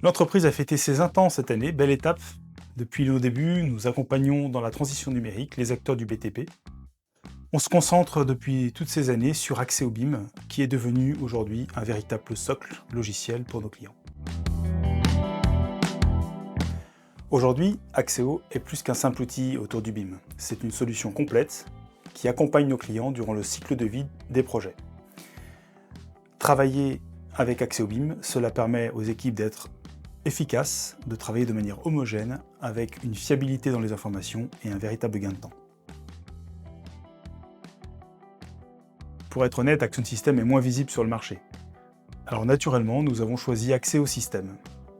L'entreprise a fêté ses 20 ans cette année, belle étape. Depuis nos débuts, nous accompagnons dans la transition numérique les acteurs du BTP. On se concentre depuis toutes ces années sur Axéo BIM, qui est devenu aujourd'hui un véritable socle logiciel pour nos clients. Aujourd'hui, Axéo est plus qu'un simple outil autour du BIM. C'est une solution complète qui accompagne nos clients durant le cycle de vie des projets. Travailler avec Axéo BIM, cela permet aux équipes d'être efficaces, de travailler de manière homogène, avec une fiabilité dans les informations et un véritable gain de temps. Pour être honnête, Action System est moins visible sur le marché. Alors naturellement, nous avons choisi Axéo System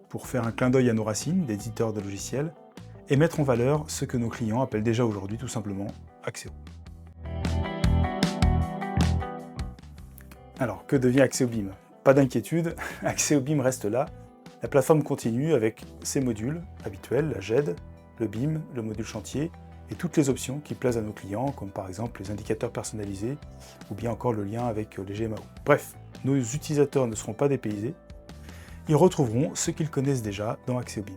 pour faire un clin d'œil à nos racines d'éditeurs de logiciels et mettre en valeur ce que nos clients appellent déjà aujourd'hui tout simplement Axéo. Alors, que devient Axéo BIM? Pas d'inquiétude, Axéo BIM reste là. La plateforme continue avec ses modules habituels, la GED, le BIM, le module chantier et toutes les options qui plaisent à nos clients, comme par exemple les indicateurs personnalisés ou bien encore le lien avec les GMAO. Bref, nos utilisateurs ne seront pas dépaysés, ils retrouveront ce qu'ils connaissent déjà dans Axéo BIM.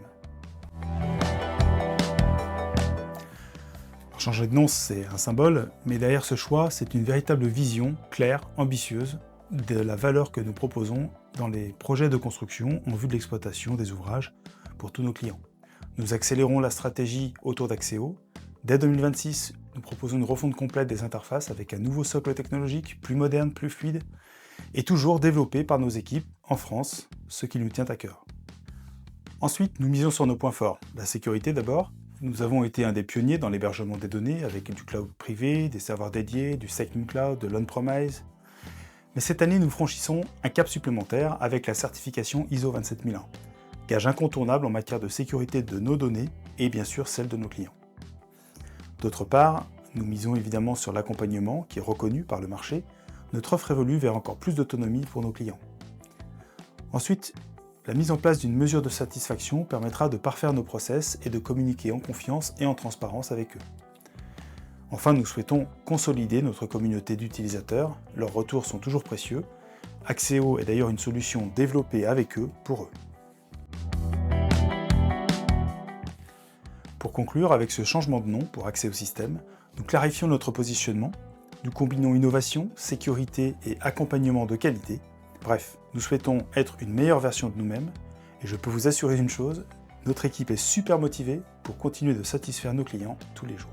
Alors, changer de nom, c'est un symbole, mais derrière ce choix, c'est une véritable vision claire, ambitieuse, de la valeur que nous proposons dans les projets de construction en vue de l'exploitation des ouvrages pour tous nos clients. Nous accélérons la stratégie autour d'Axéo. Dès 2026, nous proposons une refonte complète des interfaces avec un nouveau socle technologique, plus moderne, plus fluide, et toujours développé par nos équipes en France, ce qui nous tient à cœur. Ensuite, nous misons sur nos points forts. La sécurité d'abord. Nous avons été un des pionniers dans l'hébergement des données avec du cloud privé, des serveurs dédiés, du SecNumCloud, de l'on-premise. Mais cette année, nous franchissons un cap supplémentaire avec la certification ISO 27001, gage incontournable en matière de sécurité de nos données et bien sûr celle de nos clients. D'autre part, nous misons évidemment sur l'accompagnement qui est reconnu par le marché. Notre offre évolue vers encore plus d'autonomie pour nos clients. Ensuite, la mise en place d'une mesure de satisfaction permettra de parfaire nos process et de communiquer en confiance et en transparence avec eux. Enfin, nous souhaitons consolider notre communauté d'utilisateurs. Leurs retours sont toujours précieux. Axéo est d'ailleurs une solution développée avec eux, pour eux. Pour conclure, avec ce changement de nom pour Axéo System, nous clarifions notre positionnement, nous combinons innovation, sécurité et accompagnement de qualité. Bref, nous souhaitons être une meilleure version de nous-mêmes, et je peux vous assurer une chose, notre équipe est super motivée pour continuer de satisfaire nos clients tous les jours.